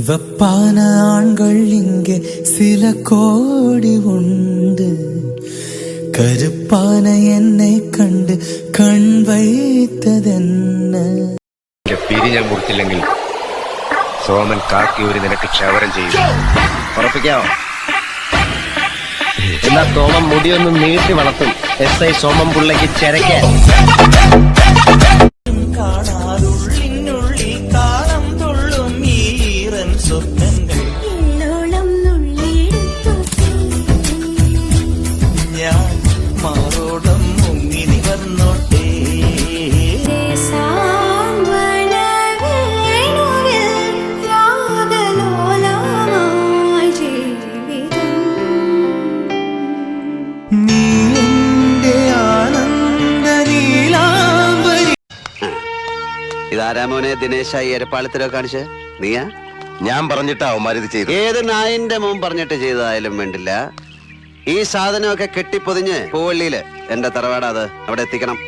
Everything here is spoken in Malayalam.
சிவப்பான ஆண்கள் இங்கே சில கோடி உண்டு. கருப்பான என்னை கண்டு கண் வைத்ததென்ன? പിരി ഞാൻ കൊടുത്തില്ലെങ്കിൽ സോമൻ കാക്കി ഒരു നിനക്ക് ക്ഷവരം ചെയ്യും. ഉറപ്പിക്കാവോ? എന്നാ സോമൻ മുടിയൊന്ന് നീട്ടി വളർത്തും. SI സോമൻ പിള്ളയ്ക്ക് ചെരക്കാൻ. കാണാതുള്ളിനുള്ളിൽ കാലം തുള്ളും ഈറൻ സ്വപ്നങ്ങൾ ഞാൻ മാറോടം മുങ്ങി നിവർന്നോട്ടെ. നീ എന്റെ ആനന്ദ നീലാംബരി. ഇതാരാമോനെ ദിനേശായി എരപ്പാളത്തിലോ കാണിച്ച് നീയാ? ഞാൻ പറഞ്ഞിട്ടാ അവന്മാരിത് ചെയ്തു. ഏത് നായിന്റെ മോൻ പറഞ്ഞിട്ട് ചെയ്തതായാലും വേണ്ടില്ല, ഈ സാധനമൊക്കെ കെട്ടിപ്പൊതിഞ്ഞ് പൂവള്ളിയില് എന്റെ തറവാടാ, അത് അവിടെ എത്തിക്കണം.